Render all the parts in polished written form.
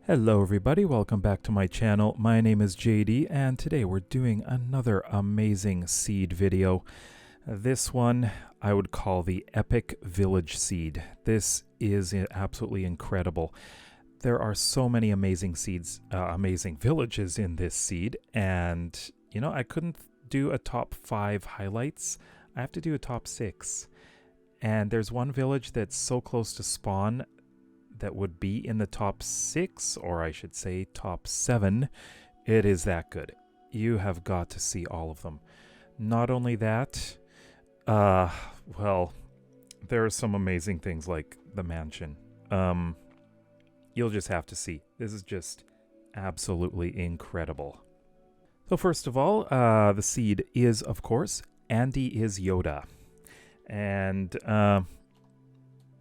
Hello everybody, welcome back to my channel. My name is JD and today we're doing another amazing seed video. This one I would call the Epic Village Seed. This is absolutely incredible. There are so many amazing seeds, amazing villages in this seed, and you know, I couldn't do a top 5 highlights. I have to do a top 6. And there's one village that's so close to spawn that would be in the top 6, or I should say top 7. It is that good. You have got to see all of them. Not only that, well, there are some amazing things like the mansion. You'll just have to see. This is just absolutely incredible. So first of all, the seed is, of course, andyisyoda. And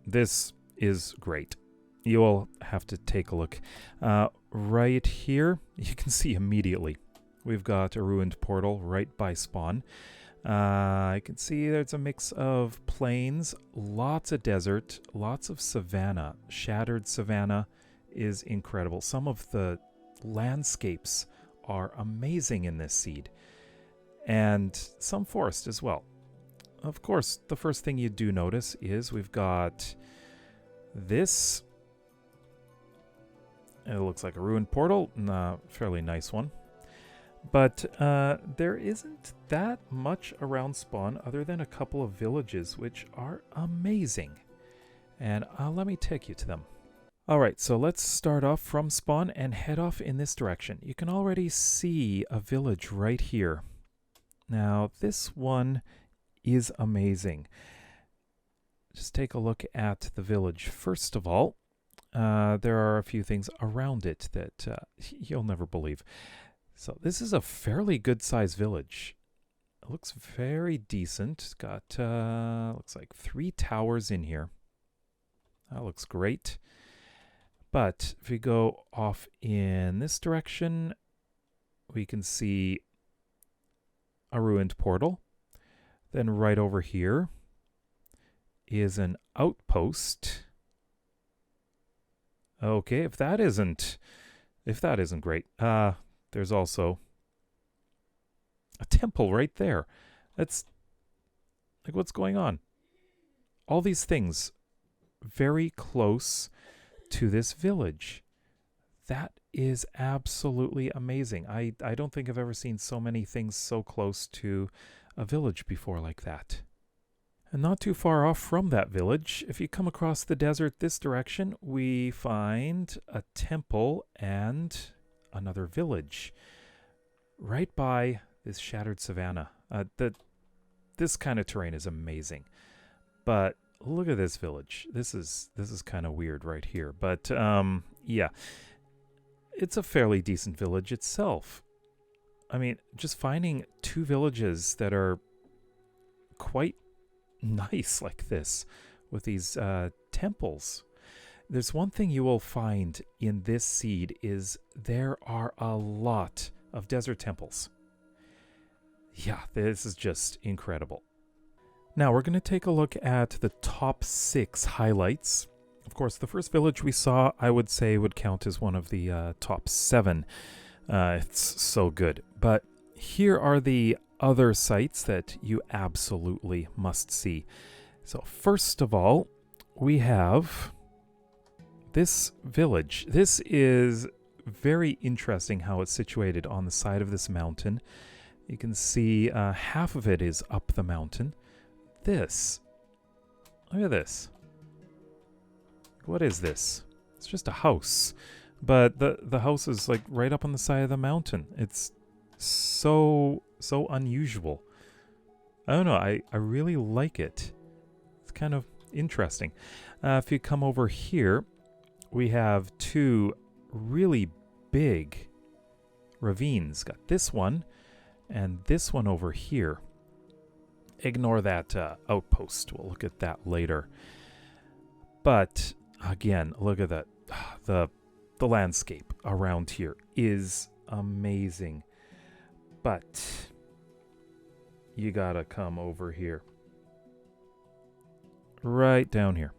this is great. You'll have to take a look. Right here, you can see immediately we've got a ruined portal right by spawn. I can see there's a mix of plains, lots of desert, lots of savanna. Shattered savanna is incredible. Some of the landscapes are amazing in this seed. And some forest as well. Of course, the first thing you do notice is we've got this. It looks like a ruined portal, fairly nice one. But there isn't that much around spawn other than a couple of villages, which are amazing. And let me take you to them. Alright, so let's start off from spawn and head off in this direction. You can already see a village right here. Now, this one is amazing. Just take a look at the village. First of all, there are a few things around it that you'll never believe. So this is a fairly good-sized village. It looks very decent. It's got, looks like 3 towers in here. That looks great. But if we go off in this direction, we can see a ruined portal. Then right over here is an outpost. Okay, if that isn't great, there's also a temple right there. That's like, what's going on? All these things very close to this village. That is absolutely amazing. I don't think I've ever seen so many things so close to a village before like that. And not too far off from that village, if you come across the desert this direction, we find a temple and another village right by this shattered savanna. This kind of terrain is amazing. But look at this village. This is kind of weird right here. But yeah, it's a fairly decent village itself. I mean, just finding 2 villages that are quite nice like this with these temples. There's one thing you will find in this seed is there are a lot of desert temples. Yeah, this is just incredible. Now we're going to take a look at the top 6 highlights. Of course, the first village we saw, I would say, would count as one of the top 7. It's so good. But here are the other sites that you absolutely must see. So first of all, we have this village. This is very interesting how it's situated on the side of this mountain. You can see half of it is up the mountain. This, look at this. What is this? It's just a house, but the house is like right up on the side of the mountain. It's so unusual. I don't know, I really like it. It's kind of interesting. If you come over here, we have 2 really big ravines. Got this one and this one over here. Ignore that outpost. We'll look at that later. But again, look at that. The landscape around here is amazing. But you gotta come over here. Right down here.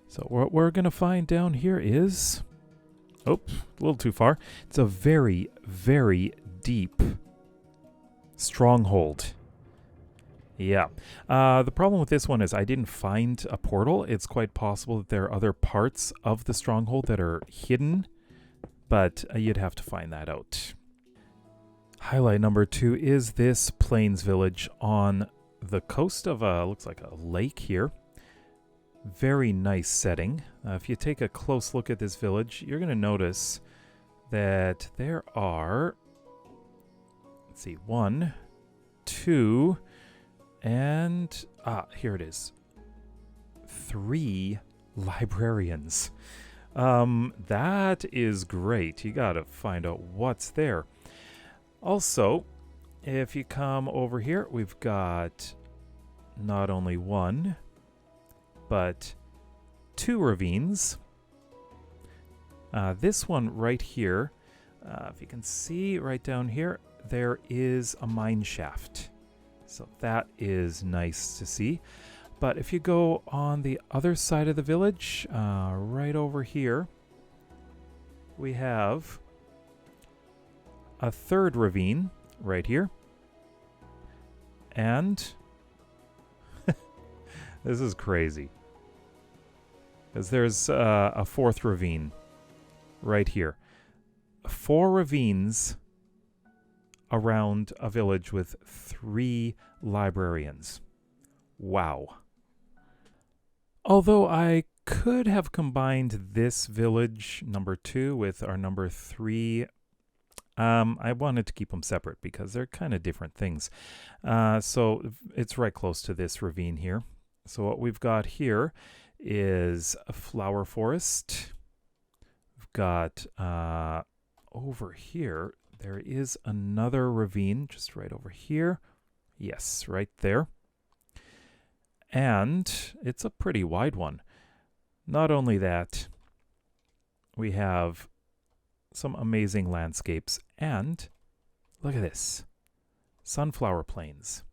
So what we're going to find down here is... Oh, a little too far. It's a very, very deep stronghold. Yeah. The problem with this one is I didn't find a portal. It's quite possible that there are other parts of the stronghold that are hidden, but you'd have to find that out. Highlight number 2 is this plains village on the coast of looks like a lake here. Very nice setting. If you take a close look at this village, you're going to notice that there are, let's see, 1, 2, and, here it is, 3 librarians. That is great. You got to find out what's there. Also, if you come over here, we've got not only 1, but 2 ravines. This one right here, if you can see right down here, there is a mine shaft. So that is nice to see. But if you go on the other side of the village, right over here, we have a 3rd ravine right here. And this is crazy, because there's a 4th ravine right here. 4 ravines around a village with 3 librarians. Wow. Although I could have combined this village, number 2, with our number 3. I wanted to keep them separate because they're kind of different things. So it's right close to this ravine here. So what we've got here is a flower forest. We've got over here, there is another ravine just right over here. Yes, right there. And it's a pretty wide one. Not only that, we have some amazing landscapes, and look at this, sunflower plains,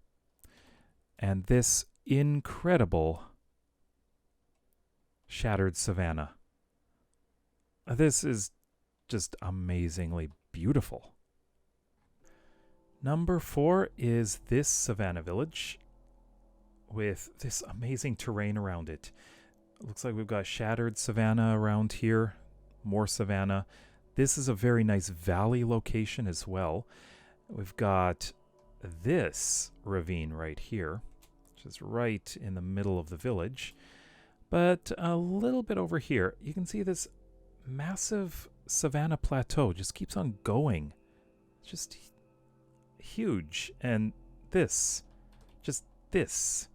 and this incredible shattered savanna. This is just amazingly beautiful. Number 4 is this savanna village with this amazing terrain around it. It looks like we've got shattered savanna around here, more savanna. This is a very nice valley location as well. We've got this ravine right here, which is right in the middle of the village. But a little bit over here, you can see this massive savanna plateau just keeps on going. It's just huge. And this, just this.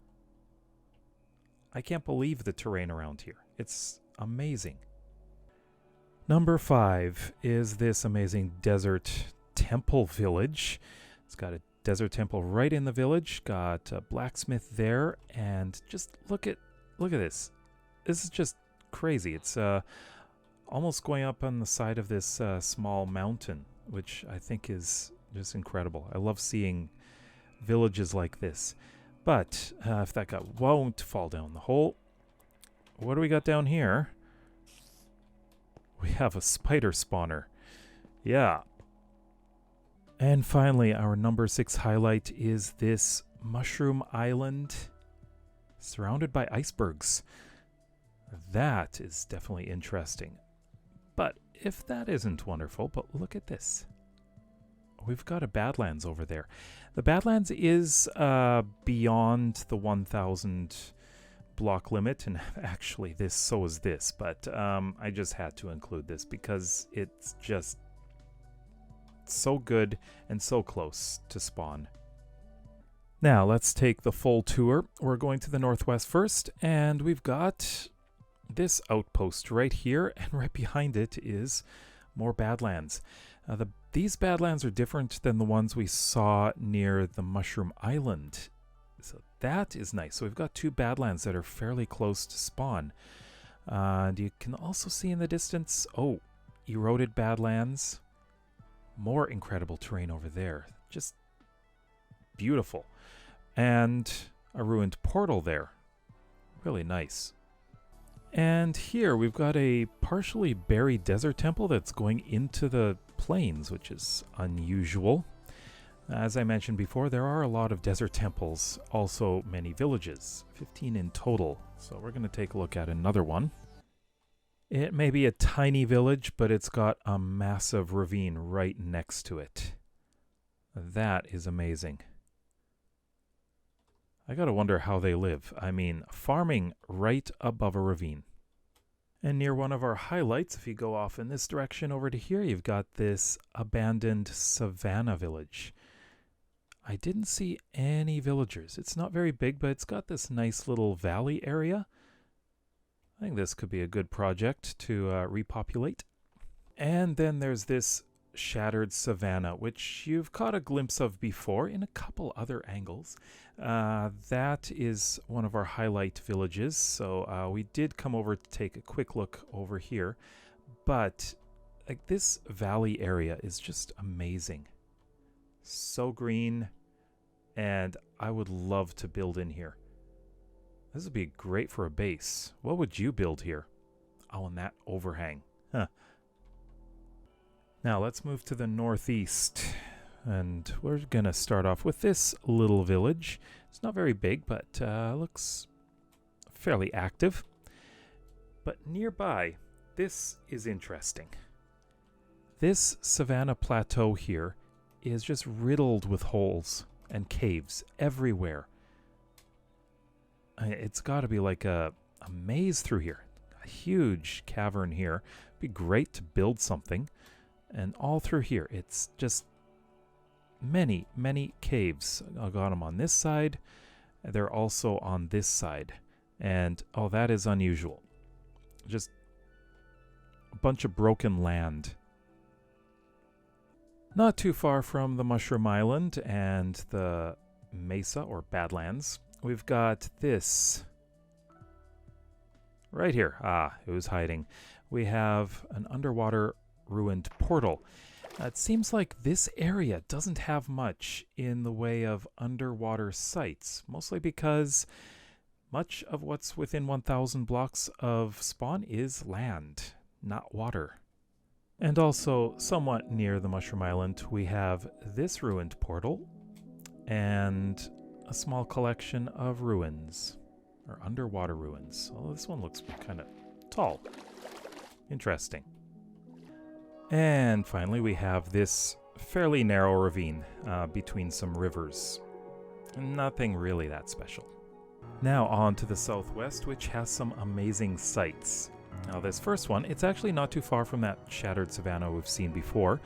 I can't believe the terrain around here. It's amazing. Number 5 is this amazing desert temple village. It's got a desert temple right in the village. Got a blacksmith there, and just look at this. This is just crazy. It's almost going up on the side of this small mountain, which I think is just incredible. I love seeing villages like this. But if that guy won't fall down the hole, what do we got down here? We have a spider spawner. Yeah. And finally, our number 6 highlight is this mushroom island surrounded by icebergs. That is definitely interesting. But if that isn't wonderful, but look at this. We've got a badlands over there. The badlands is beyond the 1,000 block limit, and actually so is this, but I just had to include this because it's just so good and so close to spawn. Now let's take the full tour. We're going to the northwest first, and we've got this outpost right here, and right behind it is more badlands. These badlands are different than the ones we saw near the Mushroom Island. So that is nice. So we've got 2 badlands that are fairly close to spawn. And you can also see in the distance, eroded badlands. More incredible terrain over there. Just beautiful. And a ruined portal there. Really nice. And here we've got a partially buried desert temple that's going into the plains, which is unusual. As I mentioned before, there are a lot of desert temples, also many villages, 15 in total. So we're going to take a look at another one. It may be a tiny village, but it's got a massive ravine right next to it. That is amazing. I gotta wonder how they live. I mean, farming right above a ravine. And near one of our highlights, if you go off in this direction over to here, you've got this abandoned Savannah village. I didn't see any villagers. It's not very big, but it's got this nice little valley area. I think this could be a good project to repopulate. And then there's this shattered savanna, which you've caught a glimpse of before in a couple other angles. That is one of our highlight villages, so we did come over to take a quick look over here. But like, this valley area is just amazing. So green, and I would love to build in here. This would be great for a base. What would you build here? Oh, and that overhang. Huh. Now let's move to the northeast, and we're going to start off with this little village. It's not very big, but looks fairly active. But nearby, this is interesting. This savanna plateau here is just riddled with holes and caves everywhere. It's got to be like a maze through here. A huge cavern here. It'd be great to build something. And all through here, it's just many, many caves. I got them on this side. They're also on this side. And, oh, that is unusual. Just a bunch of broken land. Not too far from the Mushroom Island and the Mesa, or Badlands, we've got this. Right here. Ah, it was hiding. We have an underwater ruined portal. It seems like this area doesn't have much in the way of underwater sites, mostly because much of what's within 1,000 blocks of spawn is land, not water. And also, somewhat near the Mushroom Island, we have this ruined portal and a small collection of ruins, or underwater ruins. Although this one looks kind of tall. Interesting. And finally, we have this fairly narrow ravine between some rivers. Nothing really that special. Now on to the southwest, which has some amazing sights. Now this first one, it's actually not too far from that shattered savanna we've seen before.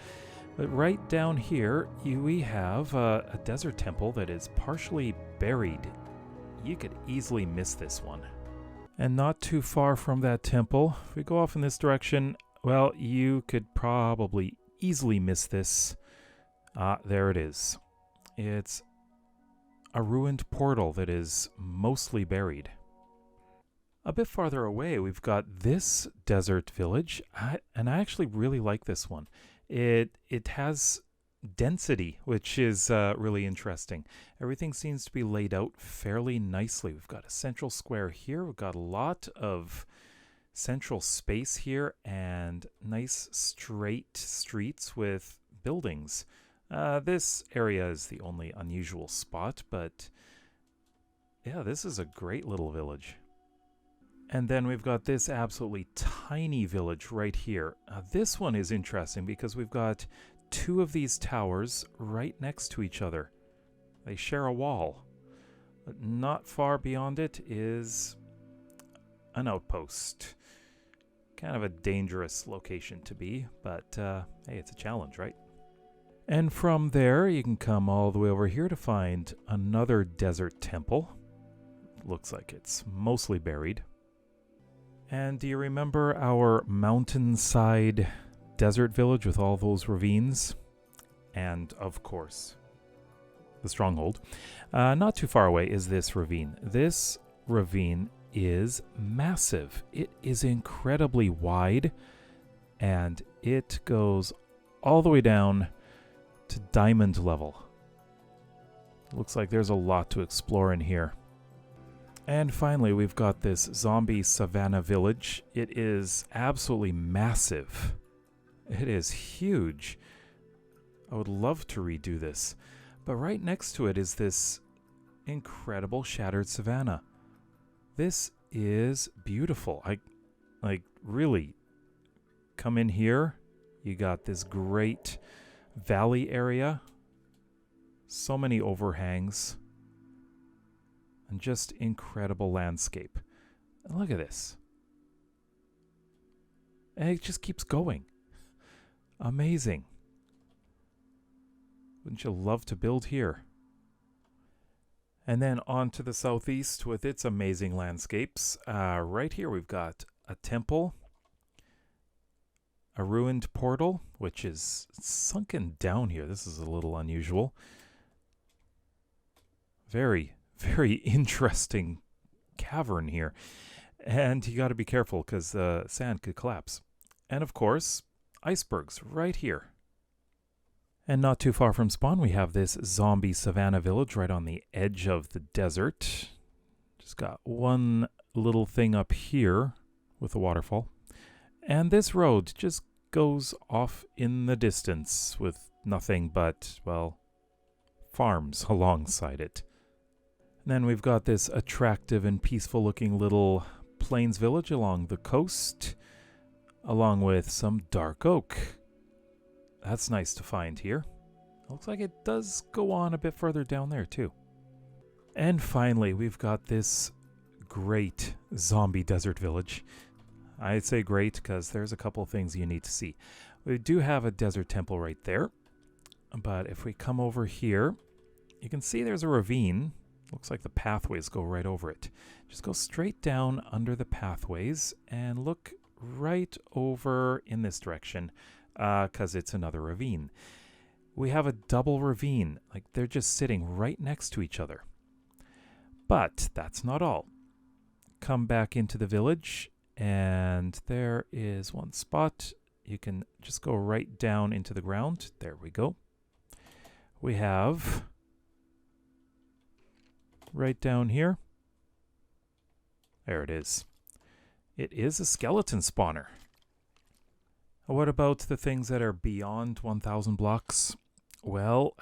But right down here, we have a desert temple that is partially buried. You could easily miss this one. And not too far from that temple, if we go off in this direction, well, you could probably easily miss this. There it is. It's a ruined portal that is mostly buried. A bit farther away, we've got this desert village, and I actually really like this one. It has density, which is really interesting. Everything seems to be laid out fairly nicely. We've got a central square here. We've got a lot of central space here and nice straight streets with buildings. This area is the only unusual spot, but yeah, this is a great little village. And then we've got this absolutely tiny village right here. This one is interesting because we've got two of these towers right next to each other. They share a wall. But not far beyond it is an outpost. Kind of a dangerous location to be, but hey, it's a challenge, right? And from there, you can come all the way over here to find another desert temple. Looks like it's mostly buried. And do you remember our mountainside desert village with all those ravines? And, of course, the stronghold. Not too far away is this ravine. This ravine is massive. It is incredibly wide, and it goes all the way down to diamond level. Looks like there's a lot to explore in here. And finally, we've got this zombie savanna village. It is absolutely massive. It is huge. I would love to redo this. But right next to it is this incredible shattered savanna. This is beautiful. I really come in here. You got this great valley area. So many overhangs. And just incredible landscape. And look at this. And it just keeps going. Amazing. Wouldn't you love to build here? And then on to the southeast with its amazing landscapes. Right here we've got a temple, a ruined portal, which is sunken down here. This is a little unusual. Very, very interesting cavern here. And you got to be careful because the sand could collapse. And of course, icebergs right here. And not too far from spawn, we have this zombie savanna village right on the edge of the desert. Just got one little thing up here with a waterfall. And this road just goes off in the distance with nothing but, well, farms alongside it. And then we've got this attractive and peaceful looking little plains village along the coast, along with some dark oak. That's nice to find here. Looks like it does go on a bit further down there too. And finally, we've got this great zombie desert village. I'd say great because there's a couple things you need to see. We do have a desert temple right there. But if we come over here, you can see there's a ravine. Looks like the pathways go right over it. Just go straight down under the pathways and look right over in this direction. Because it's another ravine. We have a double ravine, like they're just sitting right next to each other. But that's not all. Come back into the village, and there is one spot. You can just go right down into the ground. There we go. We have right down here. There it is. It is a skeleton spawner. What about the things that are beyond 1,000 blocks? Well,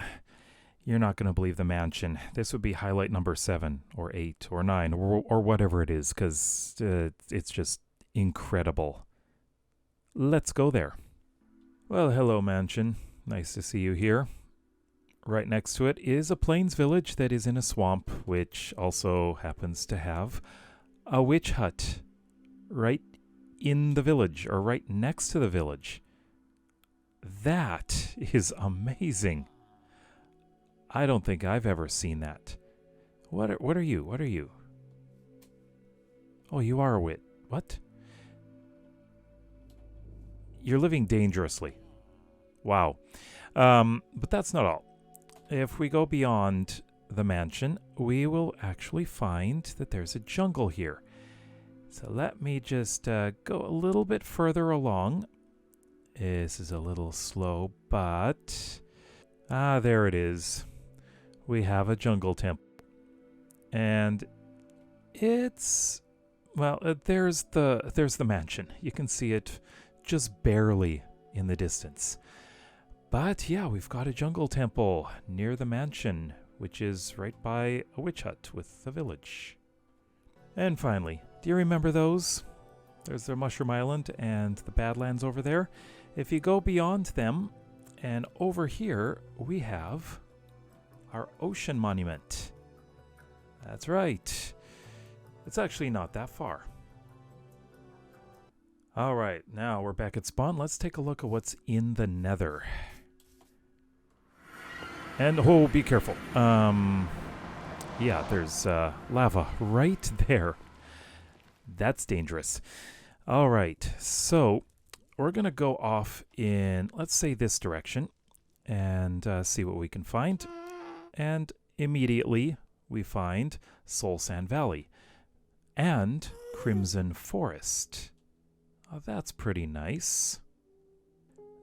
you're not going to believe the mansion. This would be highlight number 7 or 8 or 9 or whatever it is, because it's just incredible. Let's go there. Well, hello, mansion. Nice to see you here. Right next to it is a plains village that is in a swamp, which also happens to have a witch hut right in the village, or right next to the village. That is amazing. I don't think I've ever seen that. What are you? What are you? Oh, you are a witch. What? You're living dangerously. Wow. But that's not all. If we go beyond the mansion, we will actually find that there's a jungle here. So let me just go a little bit further along. This is a little slow, but... there it is. We have a jungle temple. And it's... well, there's the mansion. You can see it just barely in the distance. But yeah, we've got a jungle temple near the mansion, which is right by a witch hut with the village. And finally, do you remember those? There's the Mushroom Island and the Badlands over there. If you go beyond them, and over here, we have our ocean monument. That's right. It's actually not that far. All right, now we're back at spawn. Let's take a look at what's in the Nether. And, oh, be careful. Yeah, there's lava right there. That's dangerous. All right, so we're going to go off in, let's say, this direction and see what we can find. And immediately we find Soul Sand Valley and Crimson Forest. Oh, that's pretty nice.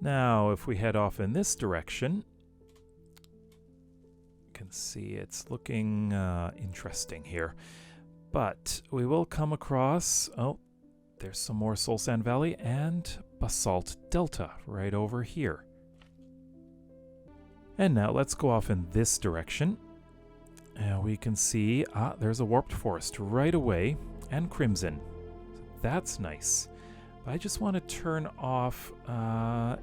Now, if we head off in this direction, you can see it's looking interesting here. But we will come across... Oh, there's some more Soul Sand Valley and Basalt Delta right over here. And now let's go off in this direction. And we can see, there's a warped forest right away, and crimson. That's nice. But I just want to turn off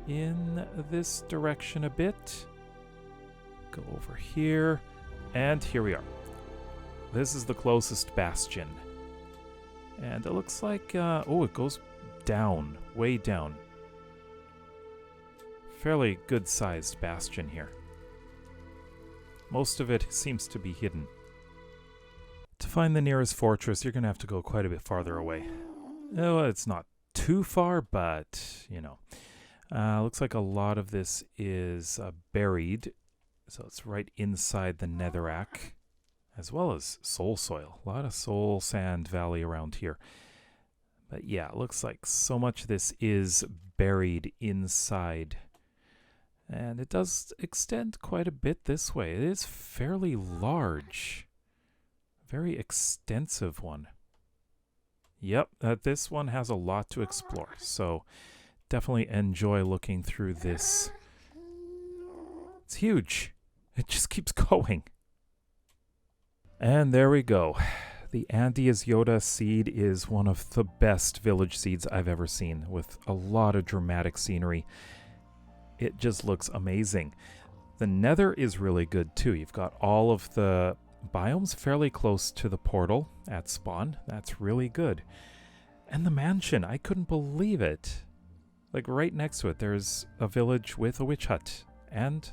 in this direction a bit. Go over here, and here we are. This is the closest bastion. And it looks like, oh, it goes down, way down. Fairly good-sized bastion here. Most of it seems to be hidden. To find the nearest fortress, you're going to have to go quite a bit farther away. Oh, it's not too far, but, you know. Looks like a lot of this is buried. So it's right inside the netherrack, as well as soul soil. A lot of soul sand valley around here. But yeah, it looks like so much of this is buried inside. And it does extend quite a bit this way. It is fairly large. Very extensive one. Yep, this one has a lot to explore. So definitely enjoy looking through this. It's huge. It just keeps going. And there we go. The andyisyoda seed is one of the best village seeds I've ever seen, with a lot of dramatic scenery. It just looks amazing. The Nether is really good too. You've got all of the biomes fairly close to the portal at spawn. That's really good. And the mansion, I couldn't believe it. Like right next to it, there's a village with a witch hut. And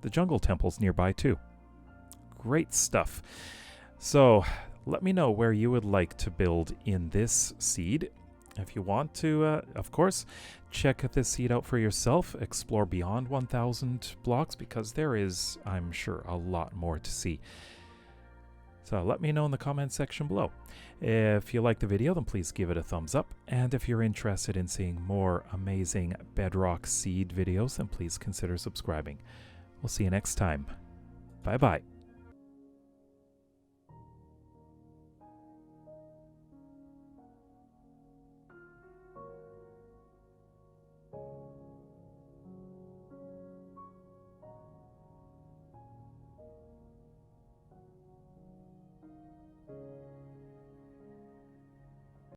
the jungle temple's nearby too. Great stuff. So let me know where you would like to build in this seed. If you want to, of course, check this seed out for yourself. Explore beyond 1,000 blocks, because there is, I'm sure, a lot more to see. So let me know in the comment section below. If you like the video, then please give it a thumbs up. And if you're interested in seeing more amazing Bedrock seed videos, then please consider subscribing. We'll see you next time. Bye-bye.